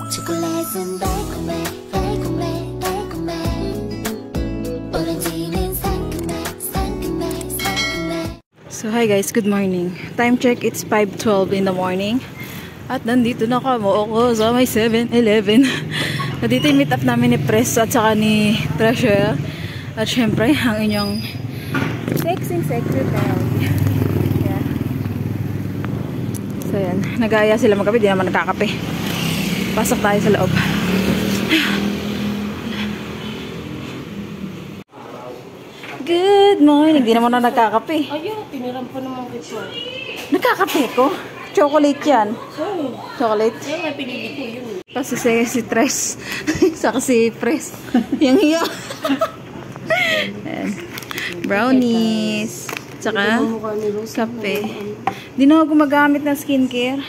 초콜릿은 달콤해 달콤해 달콤해 오렌지는 상큼해 상큼해 상큼해. So hi guys, good morning. Time check, it's 5:12 in the morning. At nandito na ako sa may 7-Eleven. Nandito yung meet up namin ni Press at saka ni Treasure. At syempre, ang inyong sexy secretary. Yeah. So yan, nag-aaya sila magkape, di naman nagkakape. Pasok tayo sa loob. Good morning, di naman na nagkakape. Ayun, tiniram pa naman kita. Nagkakape ko? Chocolate yan. Chocolate. Ayun, may pinili ko yun. Kasi si Tres. Saka si Press. Yang hiya. Brownies. Tsaka kape. Di na ako gumagamit ng skincare.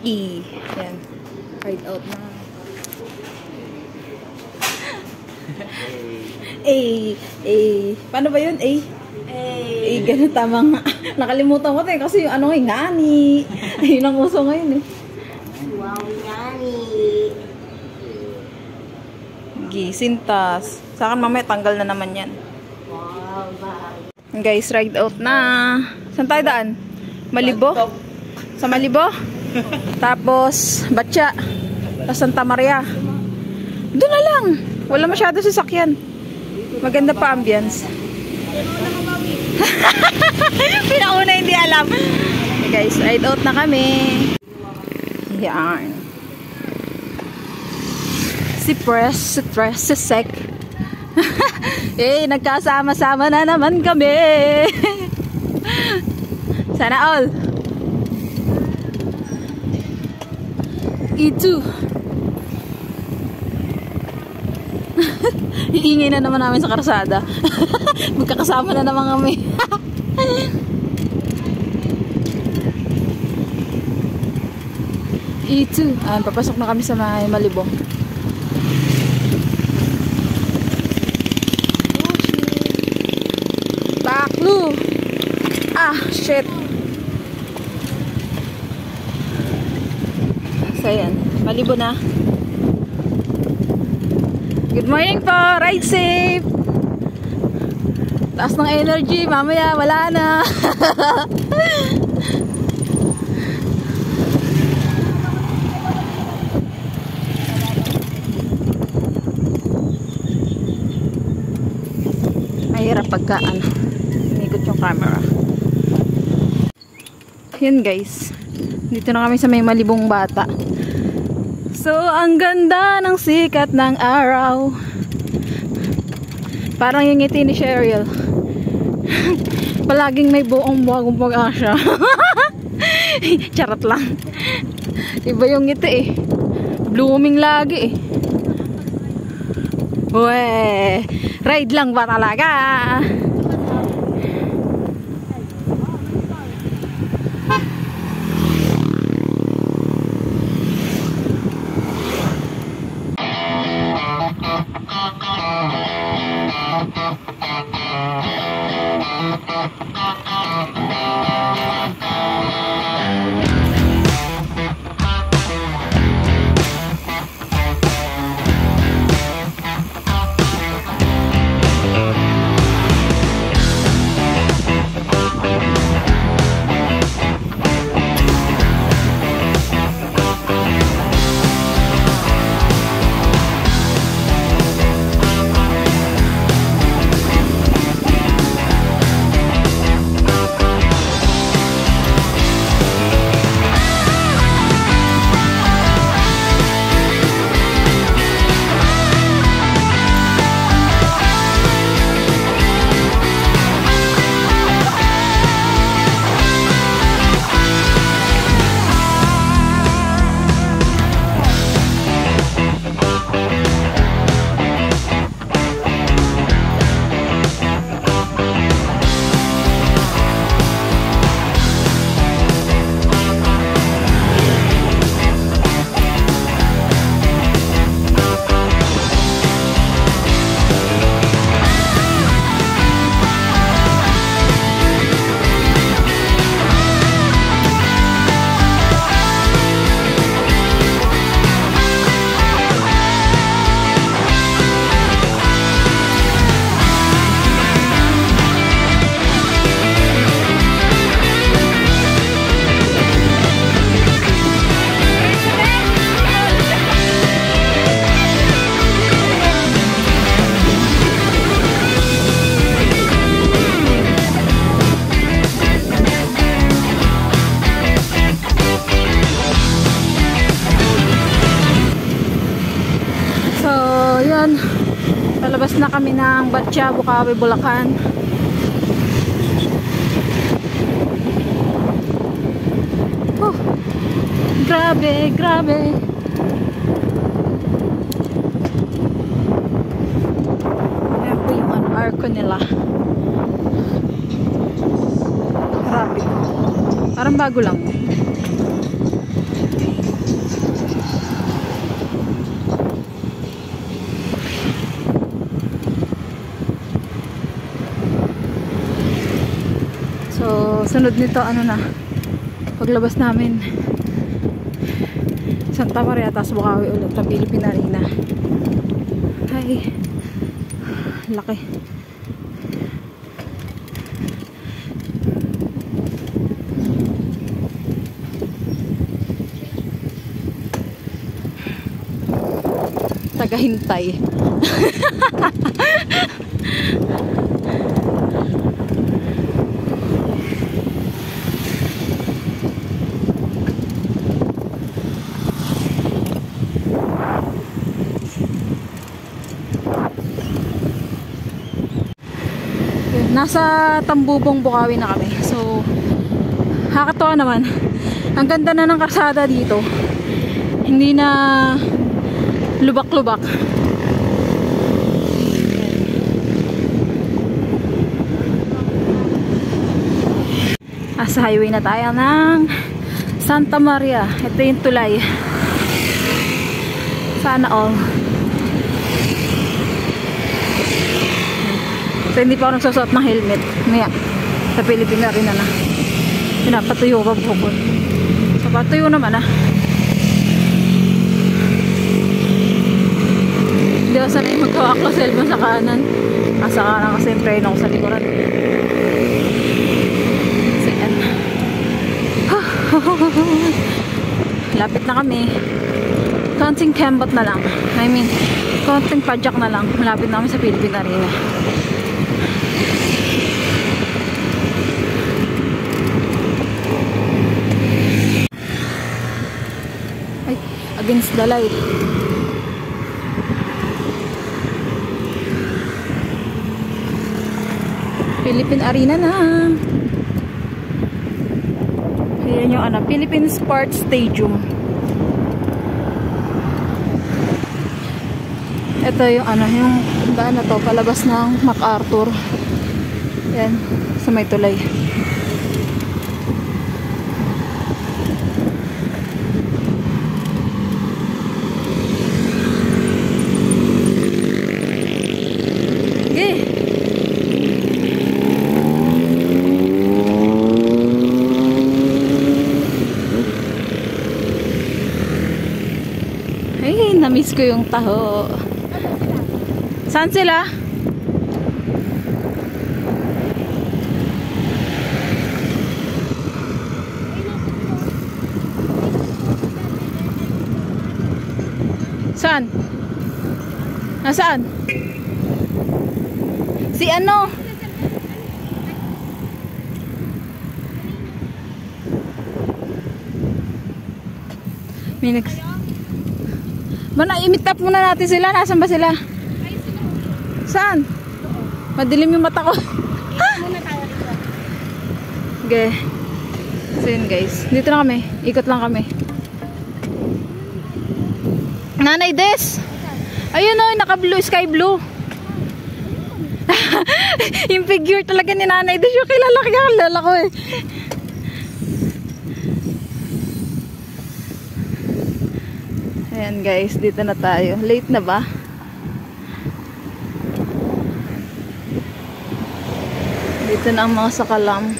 Yan. Hide out na. Paano ba yun? Ganun tama nga. Nakalimutan ko tayo kasi yung ano nga, ngani. Ayun ang uso ngayon eh. Wow, ngani. Sintas. Sa akin mamaya tanggal na naman yan. Wow, bye. Guys, ride out na. Saan tayo daan? Malibo? Sa Malibo? Tapos, Batya. Tapos Santa Maria. Doon na lang. Wala masyado sasakyan. Maganda pa ambience. Pinauna hindi alam. Okay guys, ride out na kami. Yan. Si Press, si Tres, si Sec. Nagkasama-sama na naman kami. Sana all. Ito. Iingay na naman namin sa karsada. Magkakasama na naman kami. Ito. Papasok na kami sa Malibo. Baklo. Shit. So yan. Malibo na. Good morning po. Ride safe. Taas ng energy. Mamaya wala na. Mahirap pagka inikot yung camera. Yun guys. Dito na kami sa may Malibong Bata. So, ang ganda ng sikat ng araw. Parang yung ngiti ni Cheryl. Palaging may buong buwagong pag-asa. Charot lang. Iba yung ngiti eh. Blooming lagi eh. Weh, ride lang ba talaga? Lalabas na kami ng Batya, Bukawi, Bulacan. Oh, grabe, grabe. Ayan po yung arko nila. Grabe. Parang bago lang. So, sunod nito, ano na, paglabas namin, Santa Maria, tapos Bukawi ulit, ang Philippine Arena. Ay, laki. Tagahintay. Nasa Tambubong, Bukawi na kami. So, nakakatawa naman. Ang ganda na ng kalsada dito. Hindi na lubak-lubak. Sa highway na tayo ng Santa Maria. Ito yung tulay. Sana all. So, hindi pa ako nagsusot ng helmet. Maya, sa Philippine Arena na. Pinapatuyo ka bukod. So, patuyo naman Hindi ako sanay magkawak ko cellphone sa kanan. Sa kanan kasi yung preno ko sa likuran. So, yan. Lapit na kami. Konting kembot na lang. I mean, konting padjak na lang. Malapit na kami sa Philippine Arena. Ay, against the light. Philippine Arena na. Ayan yung Philippine Sports Stadium. Ito yung yung daan na to, palabas ng MacArthur. Ayan, sa may tulay. Ay, na-miss ko yung taho. Saan sila? Saan? Nasaan? Si ano? Minix. Mana, imitap muna natin sila. Nasaan ba sila? Saan? Madilim yung mata ko. Okay. So yun guys. Dito na kami. Ikot lang kami. Nanay Des! Ayun o, naka-blue, sky blue. Yung figure talaga ni Nanay Des. Yung kilala ko eh. Ayan guys, dito na tayo. Late na ba? Dito na ang mga sakalam.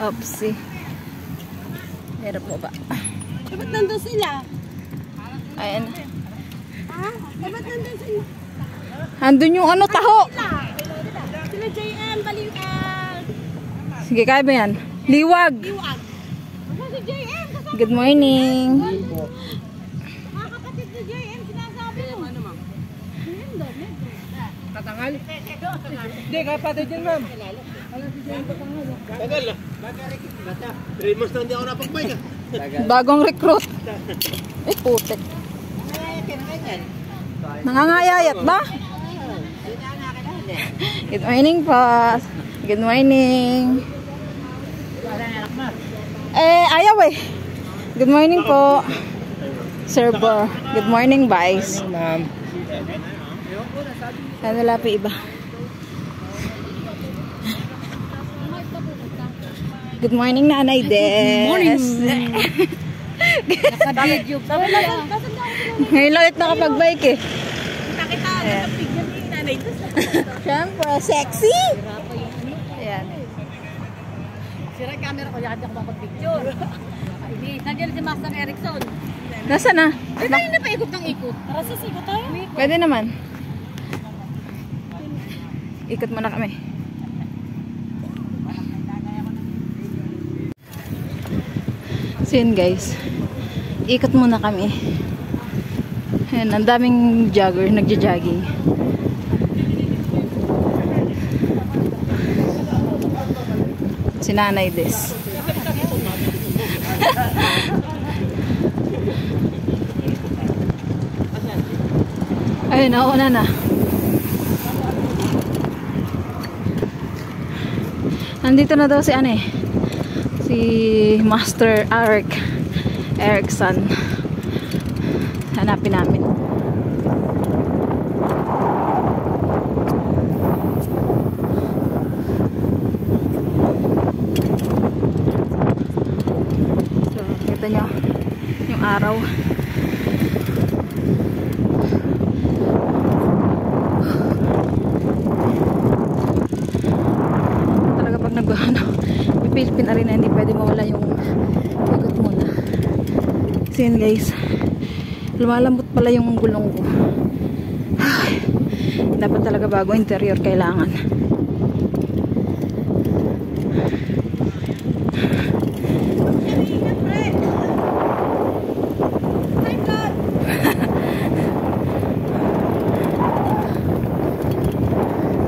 Oopsie. Hirap mo ba? Dapat nandun sila. Ayan. Ha? Dapat nandun sila. Andun yung taho. Sila JM, balikan. Sige, kaya ba yan? Liwag. Liwag. Si JM. Good morning. Mga kapatid ni JM, sinasabi mo. Ano ma'am? Katangal? Hindi, kapatid yun ma'am. Alam si JM Katangal. Tagal na. 3 months na hindi ako napag-bike Bagong recruit. Eh, putek. Nangangayayat ba? Good morning po. Good morning. Ayaw eh. Good morning po. Server. Good morning, Vice. Ma'am. Ano lapi iba? Good morning, Nanay Des. Good morning. Naka-video pa. Ngayon lang ito nakapag-bike eh. Kita-kita. Naka-pigyan ni nanay doon. Siyempre, sexy. Ayan. Sira yung camera ko, yakad ako makapag-picture. Nandiyan si Master Erickson. Nasaan na? Ay, tayo na pa ikot ng ikot. Tara, sisikot tayo. Pwede naman. Ikot muna kami. So yun guys. Ikot muna kami. Ayan, ang daming jogger, nagja-jogging. Si Nanay Des. Ayun, nauna na. Nandito na daw si si Master Erickson. Hanapin namin. So, kita nyo yung araw. Talaga pag Philippine Arena, hindi pwede mawala yung ikot muna. So yun guys, lumalambot pala yung gulong ko. Ay, dapat talaga bago interior kailangan.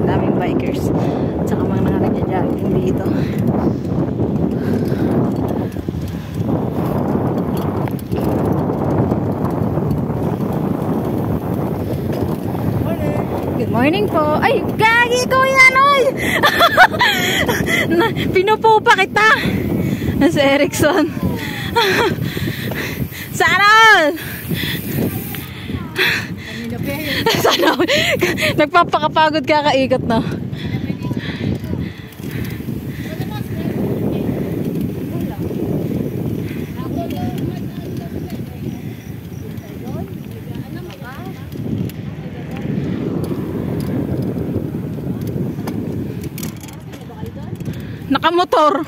Daming bikers at saka mga nagja-jogging dito. Good morning po. Ay, gagi ko yan, oy! Pinupo pa kita. Si Erickson. Sana all! Sana all. Nagpapakapagod kakaikot na. Nakamotor.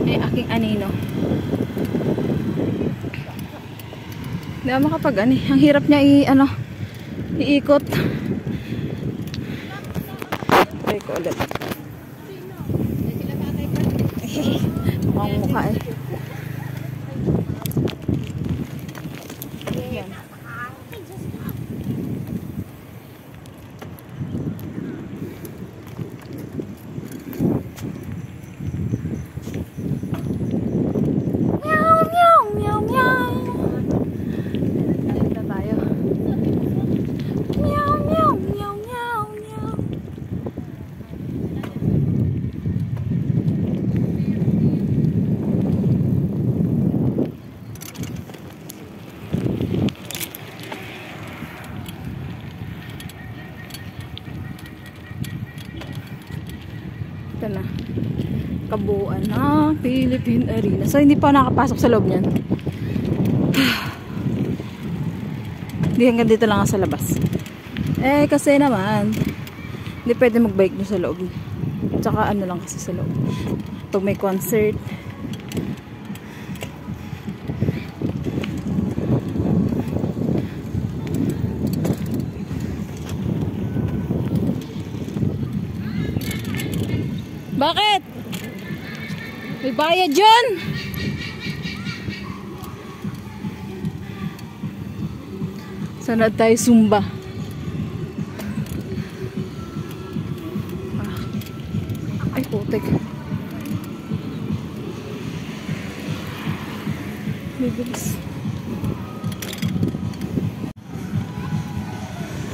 Aking anino. Hindi ako makapag ang hirap niya iikot. Try ko ulit. Mukhang mukha eh. Yan. Meow, meow, meow, meow. Dito tayo. Meow, meow, meow, meow, meow. Ito na. Kabuuan ng Philippine Arena. So, hindi pa nakapasok sa loob niyan. Hindi, hanggang dito lang sa labas. Kasi naman, hindi pwede mag-bike doon sa loob. Tsaka lang kasi sa loob. Pag may concert. Bakit? May bayad dyan! Sana tayo Zumba. Ay, putik. Bibilis.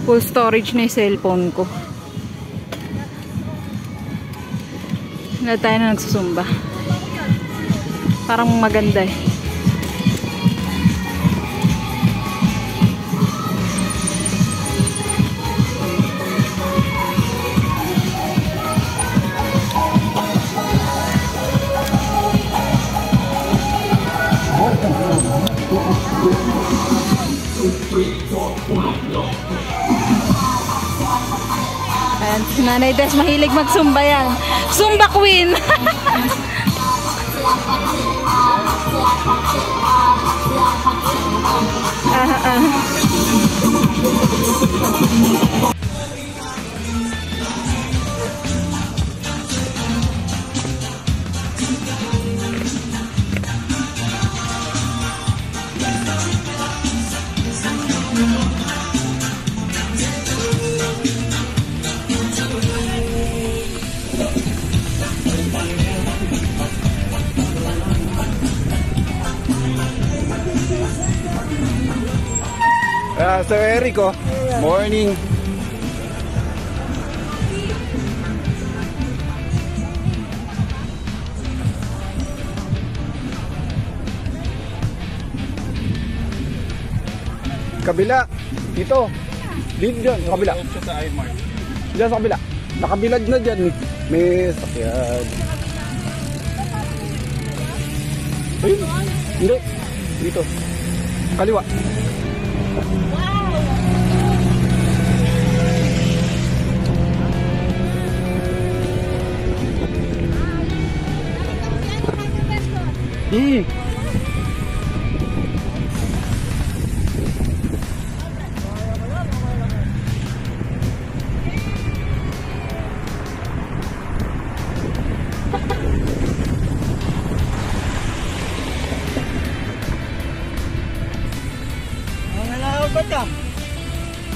Full storage na yung cellphone ko. Na tayo na nagsusumba. Parang maganda eh. Ayan, si Nanay Des mahilig magsumba yan. Zumba Queen! Sir Eric, oh. Morning. Kabila. Dito. Dito dyan, sa kabila. Dyan sa kabila. Nakabilad na dyan. May sakyan. Ayun. Hindi. Dito. Kaliwa.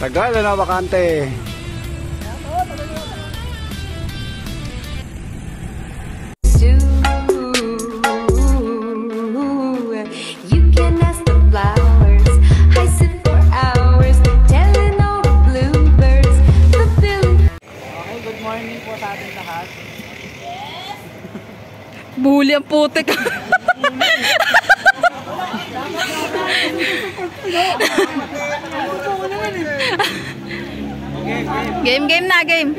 Tagal na bakante. You can ask the flowers. I sit for hours telling all the bluebirds the blue. Okay, good morning po sa ating lahat. Buhuli ang putik. Game na, game.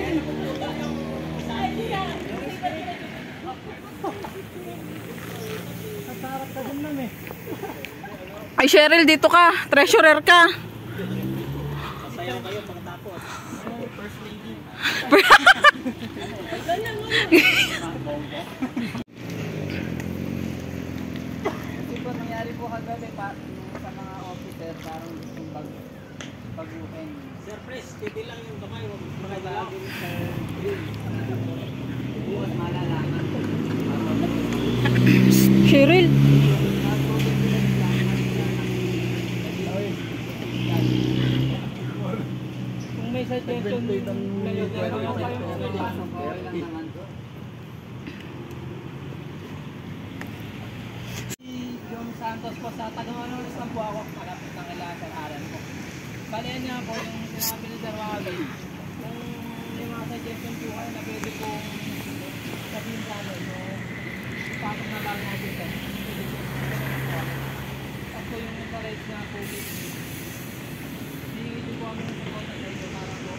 Ay, Cheryl, dito ka. Treasurer ka. Sasayaw kayo pagkatapos. First lady. Kasi po nangyari po kagabi sa mga officer, parang gustong pag-uhin. Sir, please, pwede lang yung kamay. Huwag makaibalagin sa grill. Bukas malalaman. Cheryl. Kung may suggestion kayo, yung Santos po sa Tagamanos lang po ako, malapit ng Ilasan Aran po. Balian niya po yung sinabi ni Sir Wakabi. Kung may mga suggestion po kayo na pwede po sabihin sa amin, ipasok na lang natin ito. At po yung encourage na po hindi po kami ng support na ito para po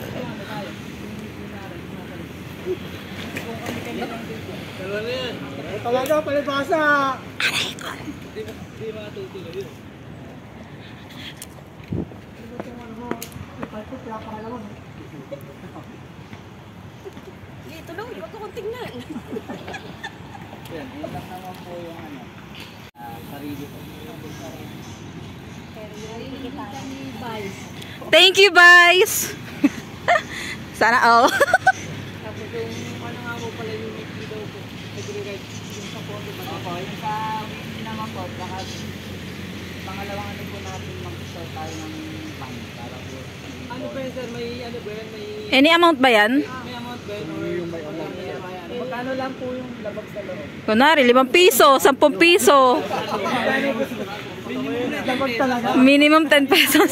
kaya ano tayo, yung pinarin, kung kami lang dito. Dalawa na yan. Talaga, palibasa! Aray ko! Di ba tutulog yun? Hindi, tuloy. Huwag ko tingnan. Yan, yun lang naman po yung sarili ko. Thank you, guys. Sana all. Tapos yung ano nga po pala yung Mickey daw po. Nag-rewrite yung sa photo ba? Opo, yung sa Mickey naman po. pangalawang ano po natin mag-start tayo ng pan para po. Ano ba yun sir? May ano ba yun? May Any amount ba yan? amount ba yun? Or yung may amount? Magkano lang po yung labag sa loob? Kunwari, 5 piso, 10 piso. Labag talaga. Minimum 10 pesos.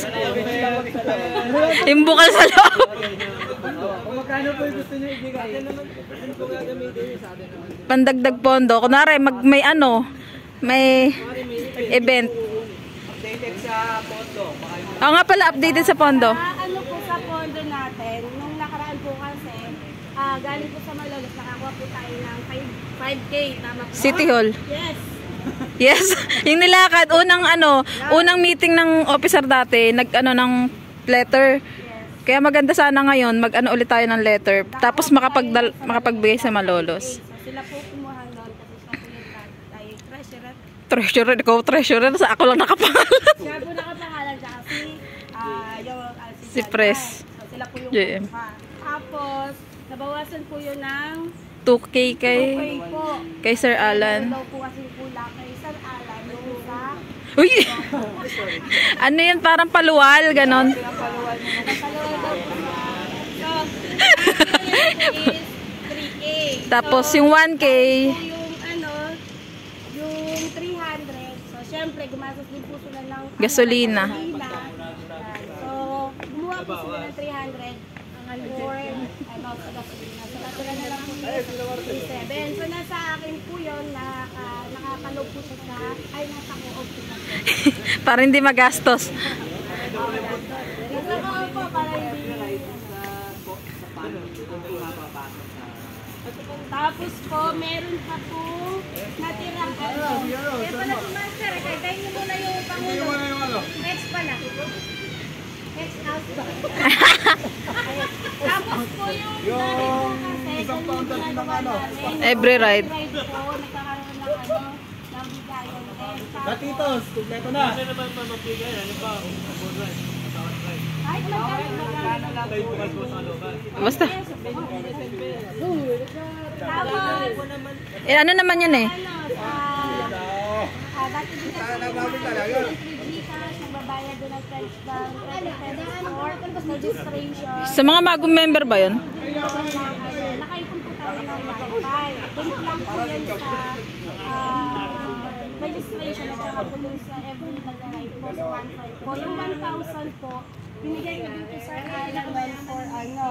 Yung bukal sa loob. Kung magkano po yung gusto nyo ibigay? Atin naman po gagamitin yun sa atin naman. Pandagdag pondo. Kunwari, may ano, may event. Updated sa pondo. Oo nga pala, updated sa pondo. Ano po sa pondo natin, nung nakaraan po kasi, galing po sa Malolos, nakakuha po tayo ng 5K, tama po? City Hall. Yes. Yes. Yung nilakad, unang meeting ng officer dati, nag-ano ng letter. Kaya maganda sana ngayon, mag-ano ulit tayo ng letter. Tapos makapagbigay sa Malolos. So sila po kumuha nun, kasi siya po yung tayo treasurer. Treasurer, ikaw treasurer, sa ako lang nakapangalan. Siya po nakapangalan siya kasi, yung Si Pres. So sila po yung JM. kumuha. Tapos, nabawasan po yun ng 2K 2K po. kay Sir Alan. Daw po kasi kulang kay Sir Alan yung sa Uy! Ano yan? Parang paluwal, ganon. Nakalawal daw po sa so, is 3K. Tapos yung 1K, Yung ano, yung 300. So, syempre, gumastos din po sila ng Gasolina. gasolina. So, gumawa po sila ng 300 ang for ano, sa gasolina. So, natula na lang po yung 37. So, nasa akin po yun, nakakalob po siya sa, ay, nasa co-op po siya. para hindi magastos. Nasa co-op po, para hindi. Tapos po, meron pa po natirang ano. Kaya pala si Master, kaya niyo muna yung Pangulo. Next pala. Next house ba? Tapos po yung dati po kasi, isang pound ng ano. Every ride. Every ride po, nagkakaroon ng ano, ng bigayan. Katitos, kompleto na. Kahit magkano lang. Basta. Tapos, Ano naman yun eh? dati din kasi Gcash, nagbabayad doon ng French Bank, 20 pesos for registration. Sa mga bagong member ba yun? Nakaipon po tayo ng wifi. Doon lang po yan sa registration at saka po doon sa every nag-arrive po sa 1.5 po. Yung 1,000 po, binigay ko din po sa Alan for ano,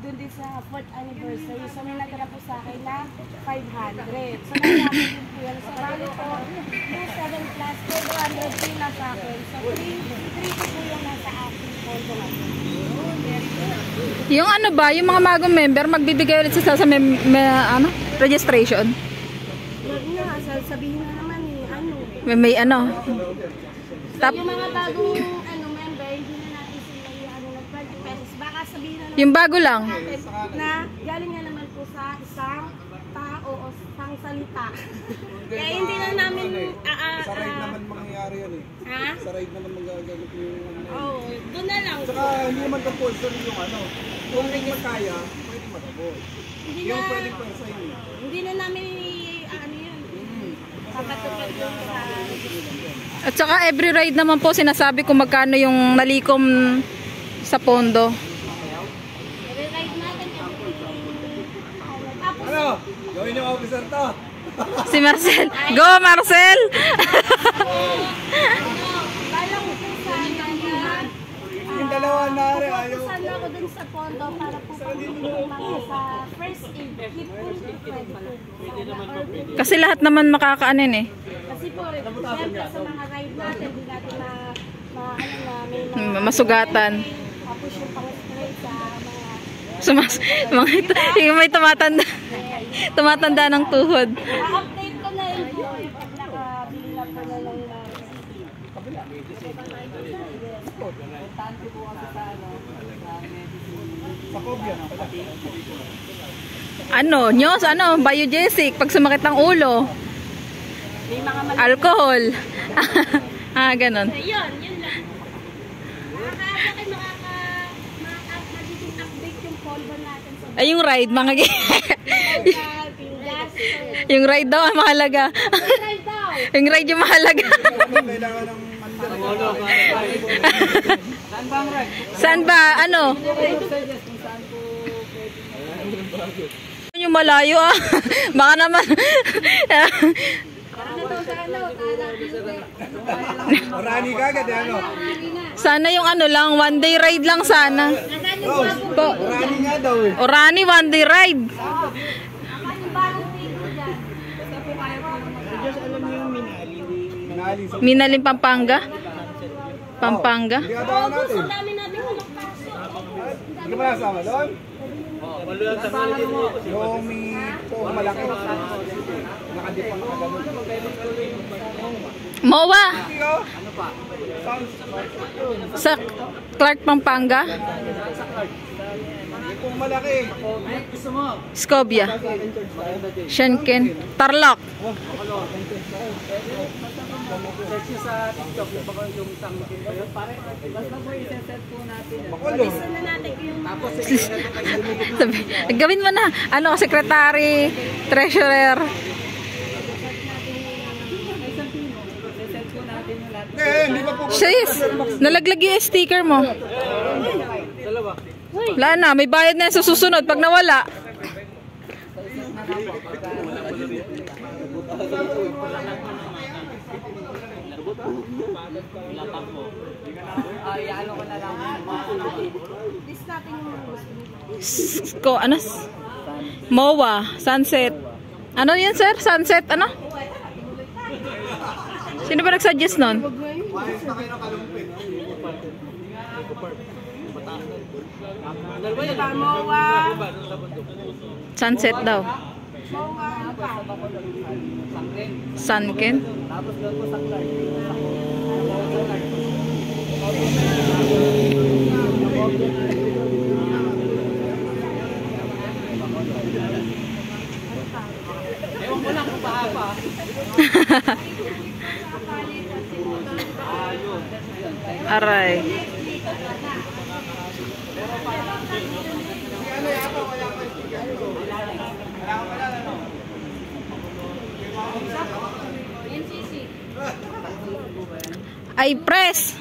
doon din sa 4th anniversary. So may natira po sa akin na 500. So nagkakit din po yan. So bali po, 27 plus 400 na sa akin. So 3 po yung nasa akin po. Yung ano ba, yung mga bagong member, magbibigay ulit sa ano, registration? Huwag na, sabihin na naman eh, ano. May ano. Yung mga bagong ano, member, hindi na natin sila yung ano, ng 20 pesos. Baka sabihin na naman Yung bago lang. natin na galing nga naman po sa isang tao o isang salita. Kaya hindi na namin Sa ride naman mangyayari yan eh. ha? Sa ride naman magagamit yung Oo, doon na lang. Saka hindi naman compulsory yung ano. Kung magkaya, pwede matapos. Hindi Yung na, pwedeng persa yun. hindi na namin ano yun. Papatupad yung sa At saka every ride naman po sinasabi kung magkano yung nalikom sa pondo. ride natin. Tapos, Ano? Gawin yung officer to. Si Marcel. Go Marcel! balang po sana na Yung dalawa na rin, ayaw. Pupusan ako dun sa pondo para po pamilin yung mga sa first aid kit po pwede po. Kasi lahat naman makakaanin eh. Kasi po, siyempre sa mga ride natin, hindi natin may Masugatan. tapos yung pang-spray sa mga Yung may tumatanda ng tuhod. update ko na yun po pag nakabili na po na ng Ano, Nyos, ano, biogesic, pag sumakit ang ulo. may mga Alcohol. Ganon. yun lang. Magiging update yung polvo natin sa Ay, yung ride, mga yung gas. yung ride daw ang mahalaga. Ride daw. Yung ride yung mahalaga. Kailangan ng Saan ba ang ride? Saan ba? Ano? Suggest kung saan po pwede. Yung malayo ah. Baka naman. Orani ka agad ano? Sana yung ano lang, one day ride lang sana. Po. Orani nga daw eh. Orani, one day ride. Minali sa Minalim Pampanga? Pampanga? Hindi ka daw natin. Hindi ka ba nasama doon? Yung may po malaki. Nakadipang ka ganun. MOA. Ano pa? Sa Clark, Pampanga? Po malaki. Gusto mo? Scobia. Shenken. Tarlac. Search nyo sa TikTok, baka yung tangkin pa yun. Pare, basta po i-set po natin. Bakulo. Tapos, Sabi, gawin mo na. Ano, secretary, treasurer. i-set po natin yung lahat. Hindi pa po. Sis, nalaglag yung sticker mo. Dalawa. Wala na, may bayad na yan sa susunod pag nawala. Ano ko na lang. Ano? MOA, sunset. Ano yan sir? Sunset, ano? Sino ba nag-suggest nun? Sunset daw. Sunken? Tapos doon po sa Clark. Ewan ko lang kung paapa. Aray. Ay, press!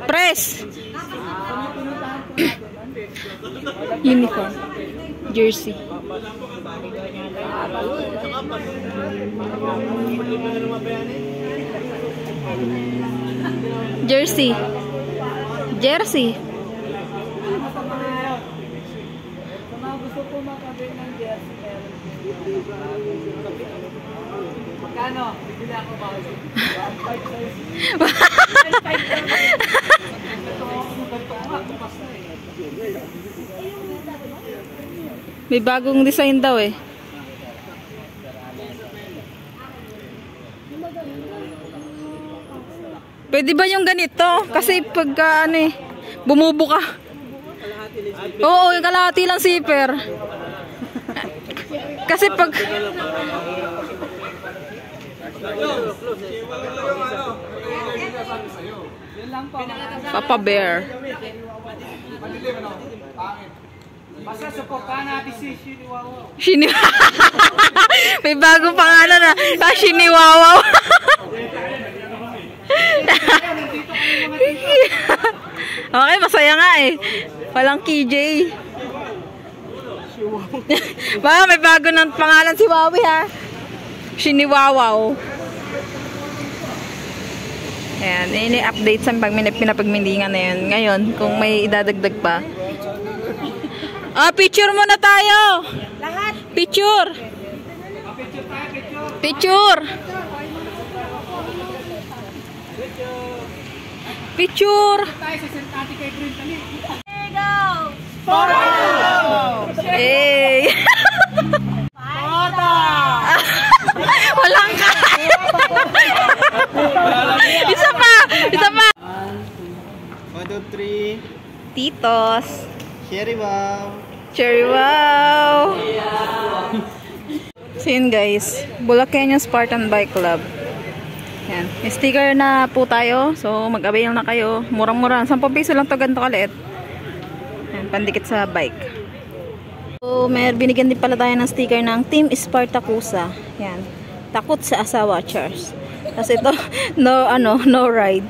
Press! Uniform. Jersey. Jersey. Jersey. Sa mga gusto po makabili ng jersey, magkano? Bibili ako ba? May bagong design daw eh. Pwede ba yung ganito? Kasi pagka ano eh, bumubuka. Oo, yung kalahati lang zipper. Kasi pag... Papa Bear. Basta supportahan natin si Shiniwawa. May bagong pangalan na. Shiniwawa. Okay, masaya nga eh. Walang KJ. Ba, may bago ng pangalan si Wawi ha. Shiniwawaw. Ayan, ini-update sa pinapagmindingan na yun. Ngayon, kung may idadagdag pa. Picture muna tayo. Lahat. Picture. Picture. Picture. Hey. Walang ka. Isa pa. Isa pa. 1, 2, 3. Titos. Cherry wow. Cherry wow. So yun guys, Bulakenyo Spartan Bike Club. Yan. May sticker na po tayo. So mag-avail na kayo. Murang-mura. 10 piso lang to, ganito kaliit. Yan, pandikit sa bike. So may binigyan din pala tayo ng sticker ng Team Spartacusa. Yan. Takot sa asawa, Charles. Tapos ito, no ride.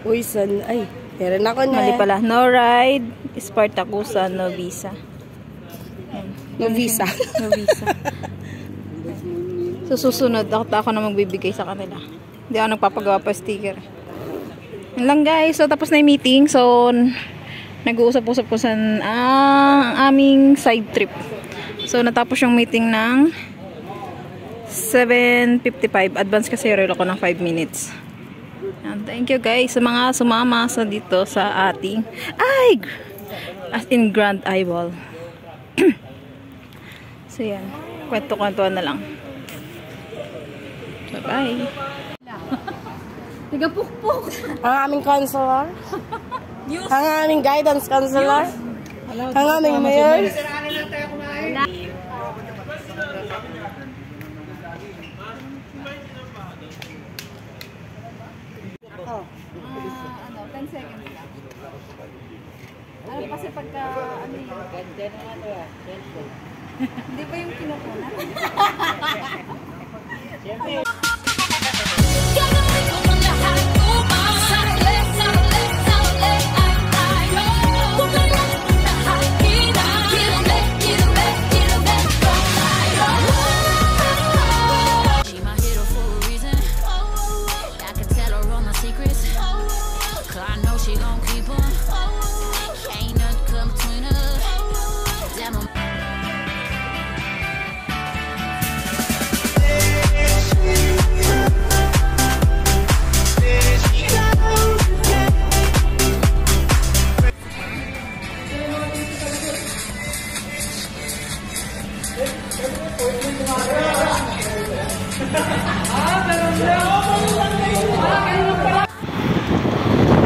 Uy, son. Ay, meron ako na. Mali pala. No ride, Spartakusa, no visa. No visa. No visa. So, susunod, ako na magbibigay sa kanila. Hindi ako nagpapagawa pa sticker. Yan lang guys. So, tapos na yung meeting. So, nag-uusap-usap ko sa aming side trip. So, natapos yung meeting ng 7:55. Advance kasi relo ko ng 5 minutes. Yan. Thank you guys sa mga sumama sa dito sa ating as in Grand Eyeball. So, yan. Kwento-kwentuhan na lang. Bye-bye. Tiga-pukpuk. Ang aming counselor. Ang aming guidance counselor. Ang aming mayor. Ano, 10 seconds lang. Ano kasi pagka, ano yun? Ganda na ano ah. Hindi ba yung kinukunan?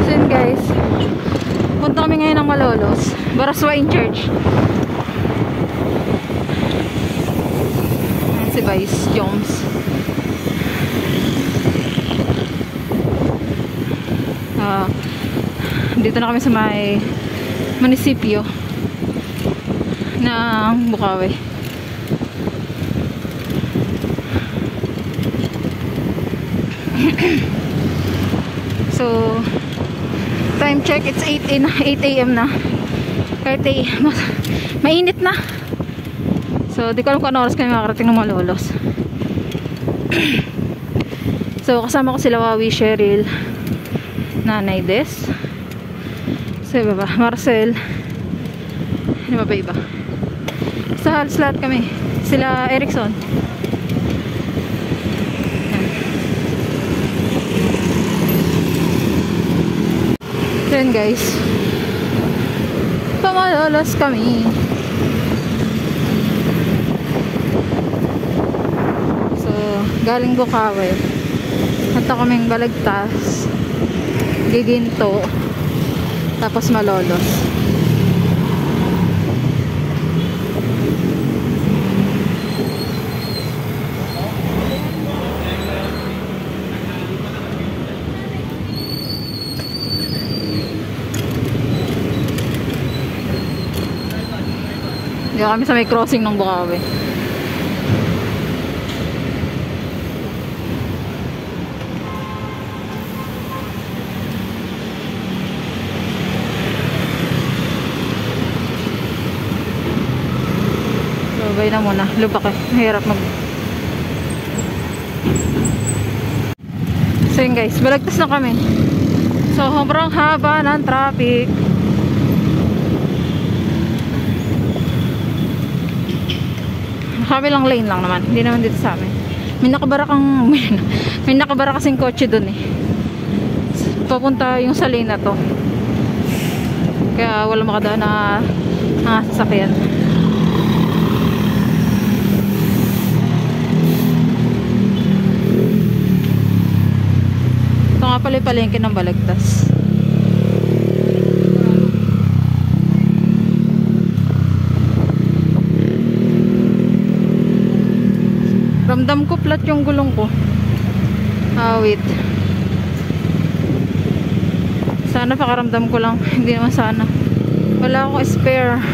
So yun guys, punta kami ngayon ng Malolos, Baraswain Church. Ayan si Vice Jones. Dito na kami sa may munisipyo ng Bukawi. So, time check, it's 8 a.m. na. Kahit mainit na. So, di ko alam kung ano oras kami makarating ng Malolos. So, kasama ko sila Wawi, Cheryl, Nanay Des. So, iba ba? Marcel. Ano ba iba? Sa halos lahat kami. Sila Erickson. Then guys, pamalolos kami. So, galing Bukawi. Punta kaming Balagtas, Giginto, tapos Malolos. Dito kami sa may crossing ng Bukawi. So, bay na muna. Lubak eh. Mahirap mag... So yun guys, balagtas na kami. So, sobrang haba ng traffic. Kabilang lane lang naman, hindi naman dito sa amin. May nakabara kasing kotse dun eh. Papunta yung sa lane na to. Kaya wala makadaan na sasakyan. Ito nga pala yung palengke ng Balagtas. Ramdam ko flat yung gulong ko. Wait. Sana pakaramdam ko lang. Hindi naman sana. Wala akong spare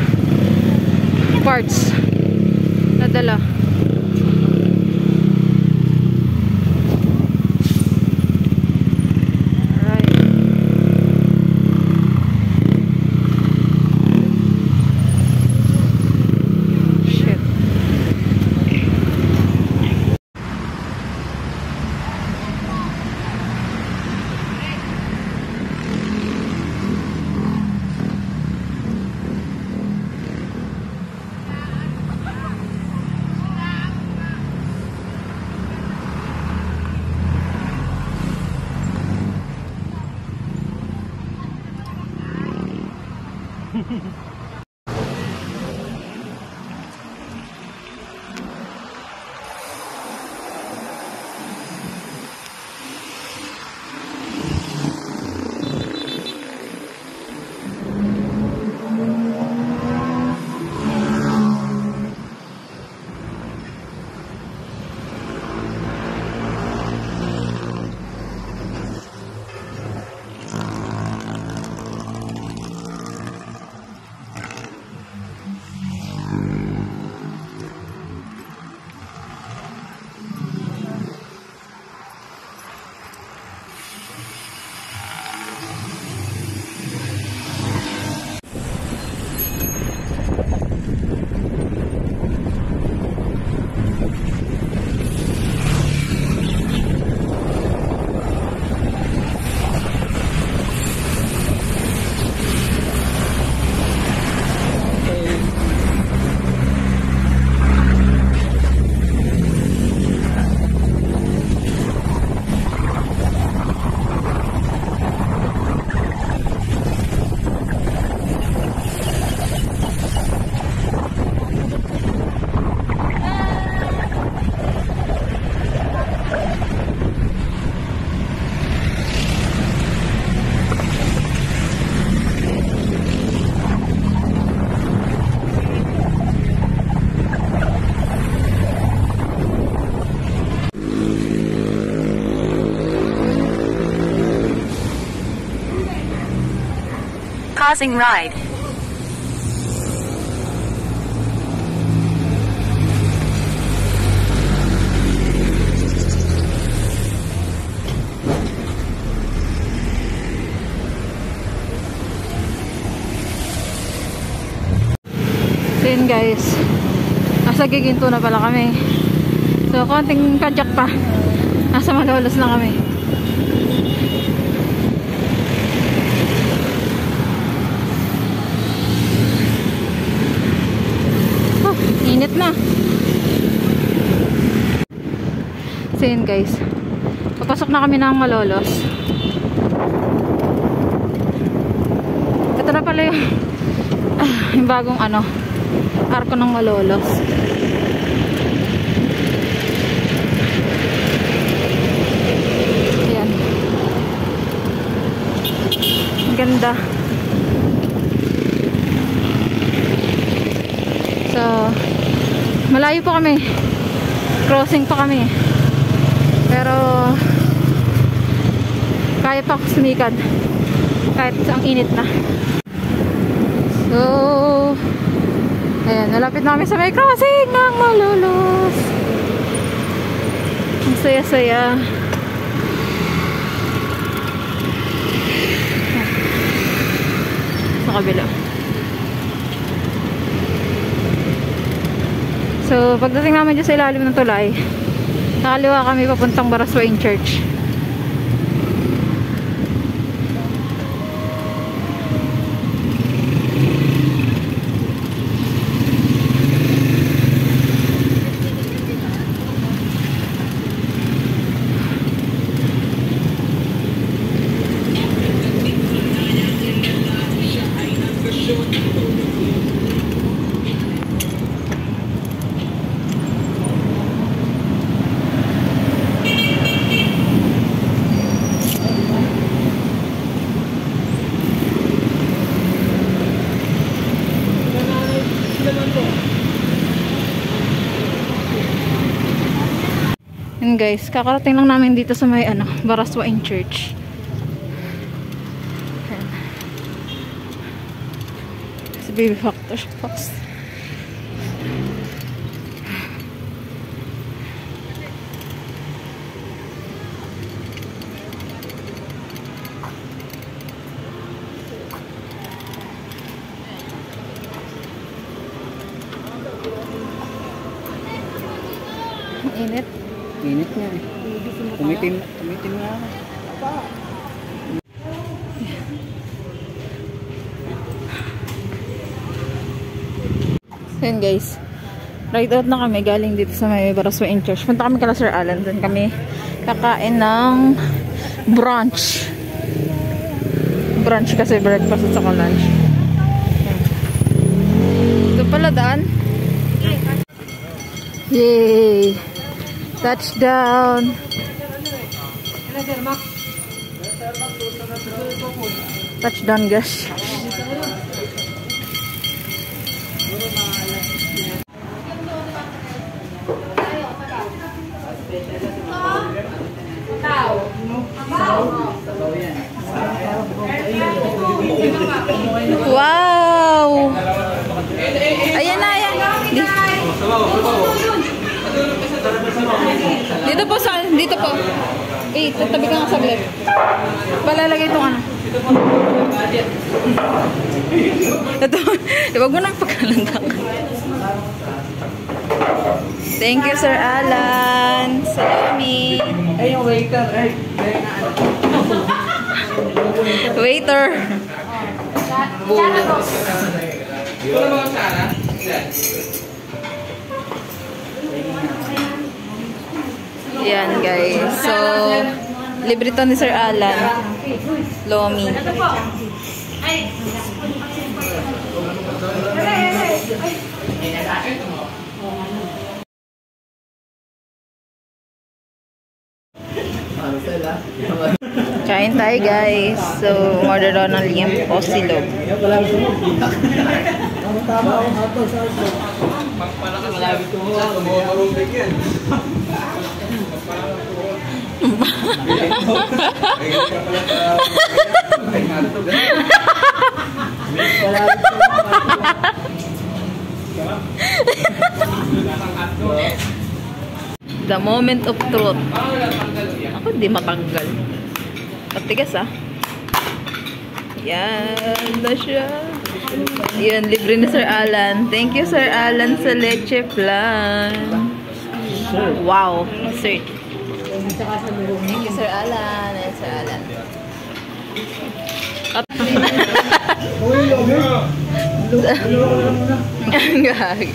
parts nadala. Pausing ride. So yun guys, nasa Giginto na pala kami. So konting kadyak pa, nasa Malolos na kami. Init na. So yun guys, papasok na kami ng Malolos. Ito na pala yung bagong arko ng Malolos. Ayan, ang ganda. So malayo pa kami, crossing pa kami, pero kaya pa sumikad kahit ang init na. So ayan, nalapit na kami sa may crossing ng Malolos. Ang saya-saya. Sa kabila. So, pagdating namin dyan sa ilalim ng tulay, nakaliwa kami papuntang Baraswain Church. And guys, kakarating lang namin dito sa may Baraswain Church. Ayan. Sa Baby Factor Fox. Init. Init nga eh. Tumitim nga ako. So yun guys, ride out na kami galing dito sa may Baraswain Church. Punta kami kala Sir Alan. Doon kami kakain ng brunch. Brunch kasi breakfast at saka lunch. Ayan. na daan? Yay! Touchdown! Touchdown, guys. Wow! Ayan na, ayan. Dito po sa, dito po. Eh, tatabi ka nga saglit. Palalagay itong ano. Ito, iwag mo nang pagkalandak. Thank you, Sir Alan. Salami. Ay, yung waiter. Ay, Waiter. Yan, guys. So, libre to ni Sir Alan. Lomi. Kain tayo, guys. So, order daw ng liempo silog. The moment of truth. Ako di matanggal. Patigas ah. Yan na siya. Yan, libre na Sir Alan. Thank you, Sir Alan, sa leche flan. Wow, sir. Thank you, Sir Alan. Ayan, Sir Alan. Ang gag.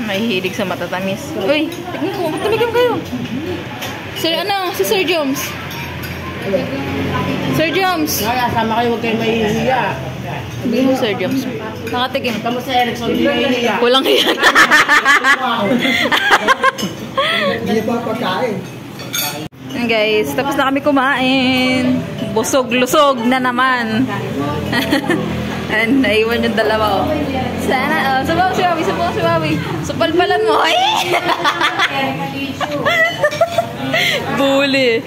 May hilig sa matatamis. Uy, tignan ko. Tumigam kayo. Sir, ano? Si Sir Joms. Sir Joms. Kaya sama kayo, huwag kayo mahihiya. Hindi mo, Sir Joms. Nakatigim. Tama sa Erickson, hindi mahihiya. Walang yan. Hindi pa pagkain. Ayan, guys, tapos na kami kumain. Busog-lusog na naman. And naiwan yung dalawa, oh. Sana, oh. Sabaw si Wawi, sabaw si Wawi. Supalpalan mo, ay! Bully.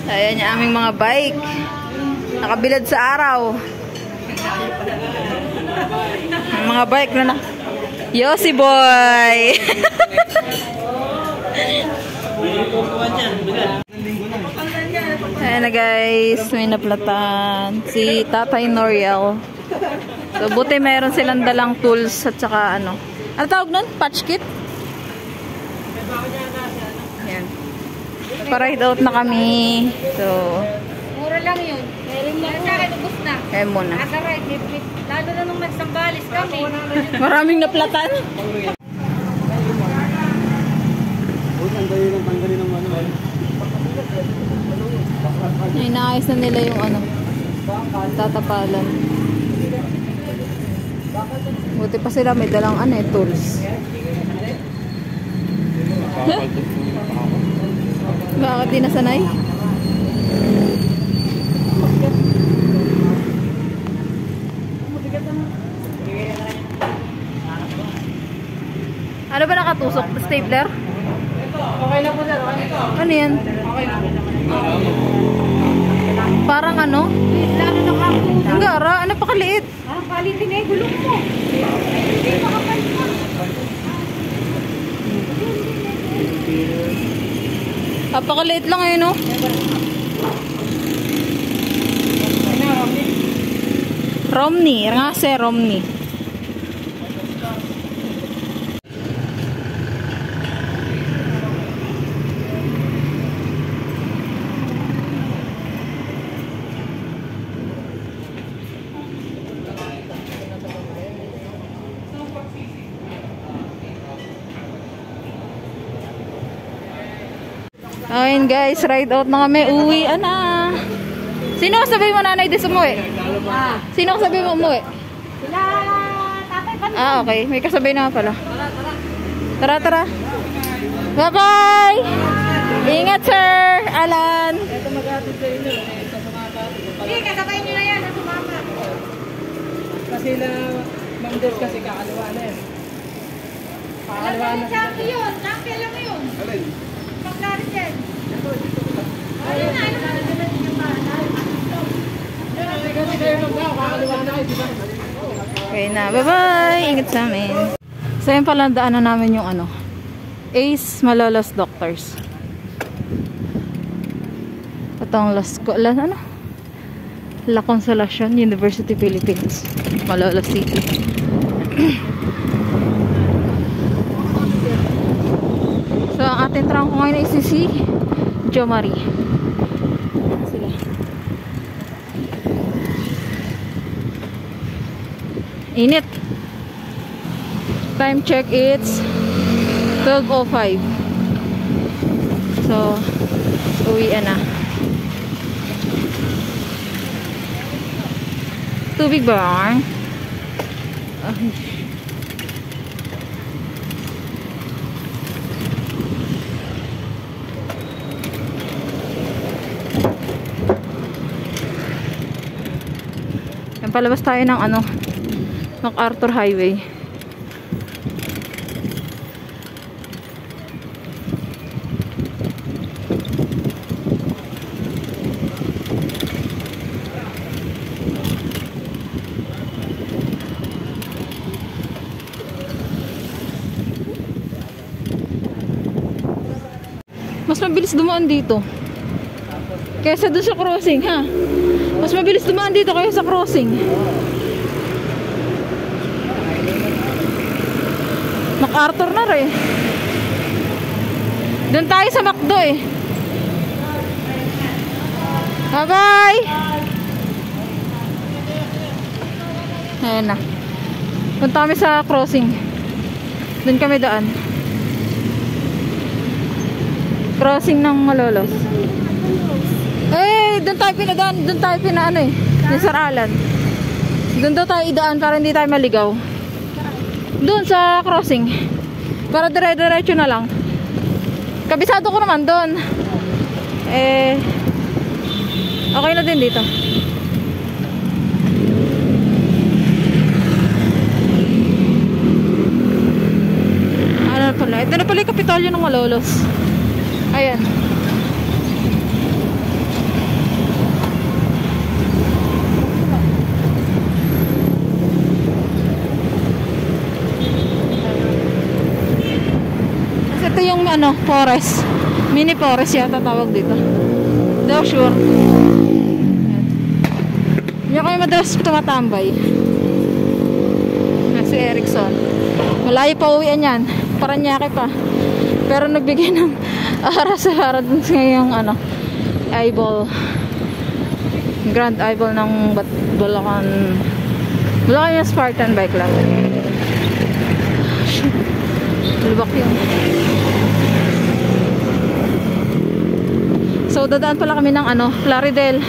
Ayan yung aming mga bike. Nakabilad sa araw. Ang mga bike na Yossi boy! Ayan na, guys, may naplatan si Tatay Noriel. So buti meron silang dalang tools at saka ano tawag nun? Patch kit? Ayan. Pa-ride out na kami. So Mura lang yun. Sa akin, ubus na. kaya muna. Lalo na nung magsambalis kami. Maraming naplatan. Inaayos na nila yung ano tatapalan. Buti pa sila may dalang ano tools. Bakit di nasanay? Ano ba nakatusok? Stapler? Okay na po, sir. Okay na. Ano yan? Parang ano? Lalo na kapo. Ang gara, ano pa kaliit? Palitin na yung gulong mo. Hindi makapalit mo. Napakaliit lang eh, no? Romney. Nga si Romney. Ayun guys, ride out na kami. Uwi na. Sino sabi mo nanay dis umuwi? Sino sabi mo umuwi? Sila, tatay pa. Ah, okay. May kasabay na pala. Tara, tara. Bye-bye! Ingat, sir! Alan! Ito mag-atid sa inyo. Sa sumama. Sige, kasabay nyo na yan sa sumama. Kasi na, Ma'am Des kasi kakaliwa na eh. Alam na yung champion. Champion lang yun. Pag-clarit yan. Ayun na, ayun na. Kasi kayo lang daw, kakaliwa na kayo, di ba? Okay na. Bye-bye! Ingat sa amin. So, yun pala daanan namin yung ano. Ace Malolos Doctors. Ito ang La Consolacion, University Philippines. Malolos City. So, ang ating trangko ngayon ay si Jo Marie. Sila. Init. Time check, it's 12:05. So, uwi na. Tubig ba? Yan, palabas tayo ng ano, MacArthur Highway. Mas mabilis dumaan dito kaysa doon sa crossing, ha? Mas mabilis dumaan dito kaysa sa crossing. MacArthur na rin. Doon tayo sa McDo eh. Bye bye. Ayan na. Punta kami sa crossing. Doon kami daan. Crossing ng Malolos. Eh, doon tayo pinadaan. Doon tayo pinaano eh. Yung Saralan. Doon daw tayo idaan para hindi tayo maligaw. Doon sa crossing. Para dire-diretso na lang. Kabisado ko naman doon. Eh, okay na din dito. Ano pala? Ito na pala yung Kapitolyo ng Malolos. Ayan. Kasi ito yung ano, forest. Mini forest yata tawag dito. Hindi ako sure. Ayan. Hindi kayo madalas tumatambay. Si Erickson. Malayo pa uwian yan. Paranaque pa. Pero nagbigay ng ara-sahara dun sa ngayong ano, eyeball. Grand eyeball ng Bulacan. Bulacan yung Spartan bike lang. Lubak yun. So dadaan pala kami ng ano, Plaridel.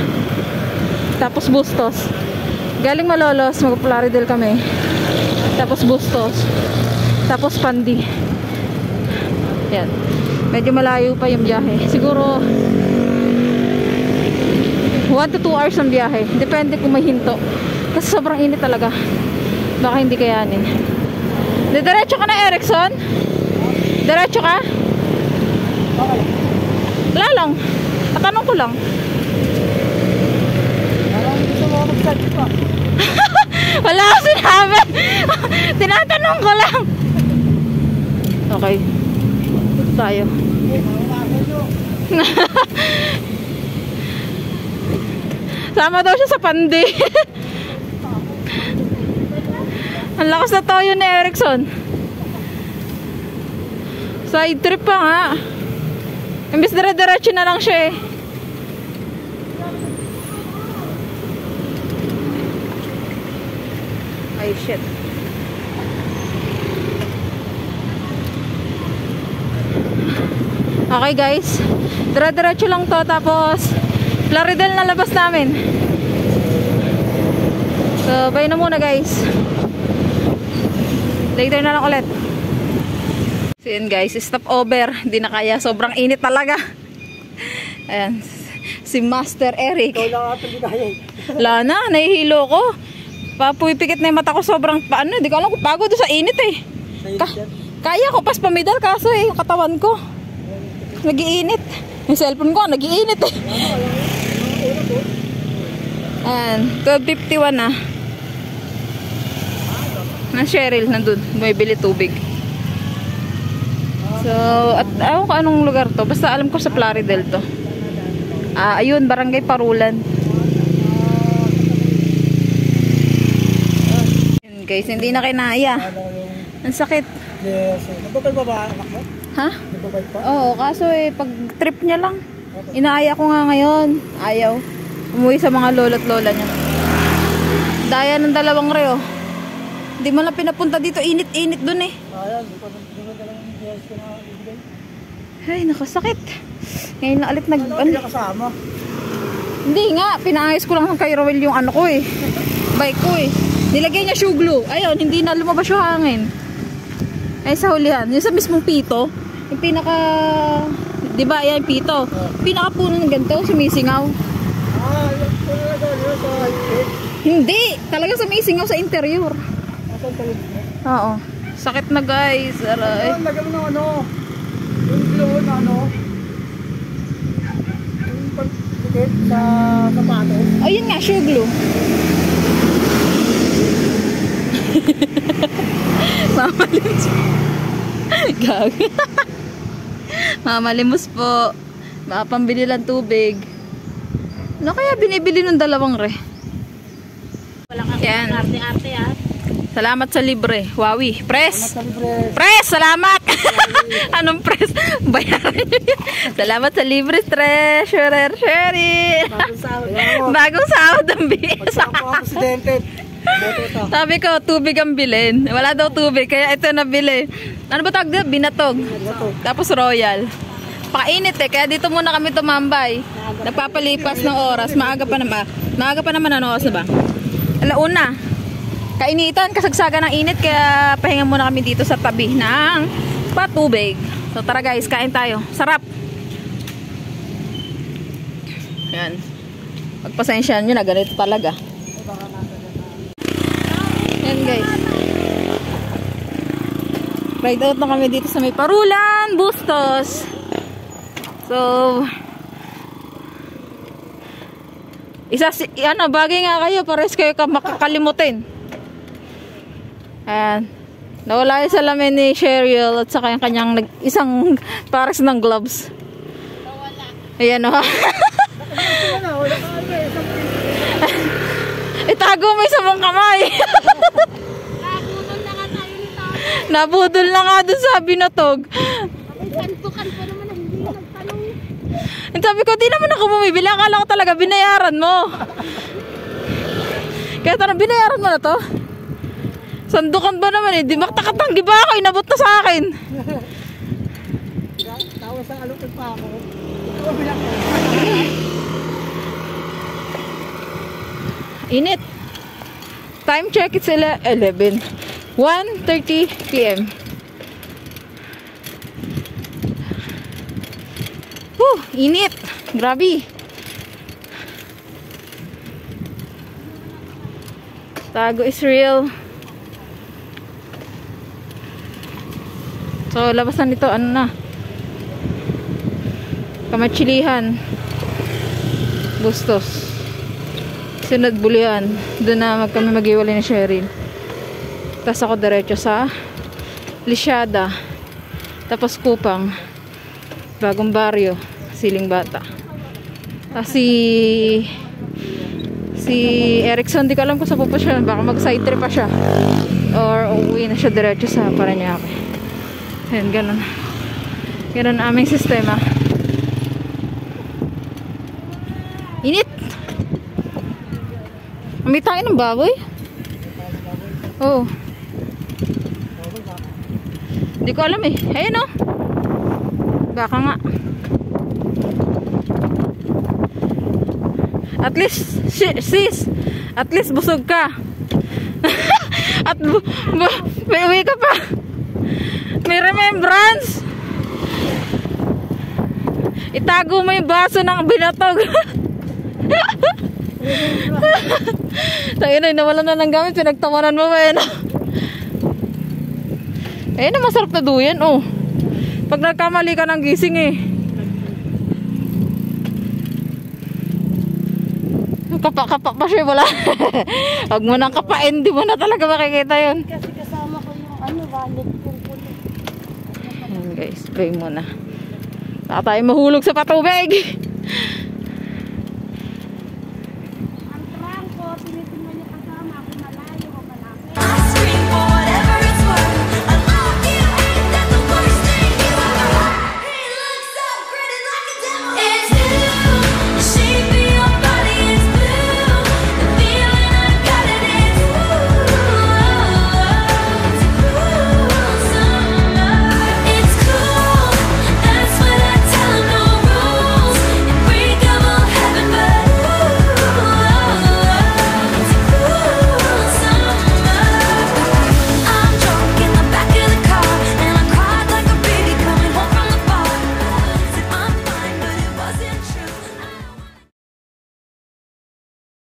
Tapos Bustos. Galing Malolos, mag-Plaridel kami. Tapos Bustos. Tapos Pandi. Yan. Medyo malayo pa yung biyahe. Siguro 1 to 2 hours ang biyahe. Depende kung may hinto. Kasi sobrang init talaga. Baka hindi kayanin. Diretso ka na, Erickson? Diretso ka? Okay. Wala lang. Patanong ko lang. Wala ako sinabi. Tinatanong ko lang. Okay. Dito tayo. Sama daw siya sa Pandi. Ang lakas na toyo ni Erickson. Side trip pa nga. Imbis dire-diretso na lang siya eh. Ay shit. Okay guys, Dire-diretso lang to, tapos Plaridel na labas namin. So, bye na muna guys. Later na lang ulit. So yun guys, stop over. Hindi na kaya, sobrang init talaga. Ayan, si Master Eric. Wala na, nahihilo ko. Papupikit na yung mata ko, sobrang paano, hindi ko alam kung pagod sa init eh. Kaya ko pas pamidal, kaso eh, yung katawan ko nag-iinit. Yung cellphone ko nag-iinit eh. Ayan, 12:51 na. Na Cheryl nandun, bumibili tubig. So, at ayaw ko anong lugar to, basta alam ko sa Plaridel to. Ayun, Barangay Parulan. Yun guys, hindi na kinaya. Ang sakit. Nagbabayad pa ba anak mo? Ha? Nagbabayad pa? Oo, kaso eh, pag trip niya lang. Inaaya ko nga ngayon. Ayaw. Umuwi sa mga lolo't lola niya. Daya ng dalawang reo. Hindi mo lang pinapunta dito. Init-init dun eh. Ayan, di pa lang yung DS ko na ibigay. Ay, nakasakit. Ngayon na ulit Hindi ka kasama. Hindi nga, pinaayos ko lang kay Rowel yung ano ko eh. Bike ko eh. Nilagay niya shoe glue. Ayun, hindi na lumabas yung hangin. Ay, sa hulihan. Yung sa mismong pito, yung pinaka, di ba, yan yung pito. Pinaka puno ng ganito, sumisingaw. Yung talaga yun sa high-tech. Hindi, talaga sumisingaw sa interior. Asan tayo? Oo. Sakit na guys. Aray. Lagyan mo ng ano, yung glue na ano, yung pagkikit sa sapatos. Ayun nga, shoe glue. Mamalimos. Gag. Mamalimos po. Makapambili lang tubig. Ano kaya binibili ng dalawang re? Yan. Arte-arte ah. Salamat sa libre. Wawi. Press. Libre. Press. Salamat. Anong press? Bayaran. Salamat sa libre. Treasurer Sherry. Bagong sahod ang bis. Ako presidente. Sabi ko, tubig ang bilhin. Wala daw tubig, kaya ito nabili. Ano ba tawag dito? Binatog. Tapos royal. Pakainit eh, kaya dito muna kami tumambay. Nagpapalipas ng oras. Maaga pa naman. Maaga pa naman, ano oras na ba? Alauna. Kainitan, kasagsagan ng init, kaya pahinga muna kami dito sa tabi ng patubig. So tara guys, kain tayo. Sarap. Yan. Pagpasensyahan nyo na, ganito talaga. Yan guys. Ride out na kami dito sa may Parulan, Bustos. So, bagay nga kayo, pares kayo makakalimutin. Ayan. Nawala yung salamin ni Cheryl at saka yung kanyang isang pares ng gloves. Ayan o. Itago mo yung sabong kamay. Nabudol na nga tayo ni Tao. Nabudol na nga dun sa binatog. Kanto-kanto naman na hindi nagtanong. Sabi ko, di naman ako bumibili. Akala ko talaga binayaran mo. Kaya tanong, binayaran mo na to? Sandukan ba naman eh? Di maktakatanggi ba ako? Inabot na sa akin. Tawa sa alukot pa ako. Ito bilang ko. Init. Time check, it's 11. 1:30 PM. Init. Grabe. Tago is real. So, labasan nito, ano na? Kamachilihan. Bustos. Sunod Bulian. Doon na kami mag-iwalay ni Cheryl. Tapos ako diretso sa Lisyada. Tapos Kupang. Bagong Baryo. Siling Bata. Tapos si Erickson, di ko alam kung saan po siya. Baka mag-side trip pa siya. Or uuwi na siya diretso sa Paranaque. Ayan, ganun. Ganun aming sistema. Init! May tayo ng baboy? Oo. Hindi ko alam eh. Ayun o. Baka nga. At least, sis, at least busog ka. At may uwi ka pa. May remembrance. Itago mo yung baso ng binatog. Tayo na, nawalan na ng gamit. Pinagtawanan mo ba yun? Eh, na masarap na duyan, oh. Pag nagkamali ka ng gising, eh. Kapa-kapa pa siya, wala. Huwag mo nang kapain, di mo na talaga makikita yun. Kasi kasama ko yung wallet kong puno. Ayan guys, spray mo na. Baka tayo mahulog sa patubig.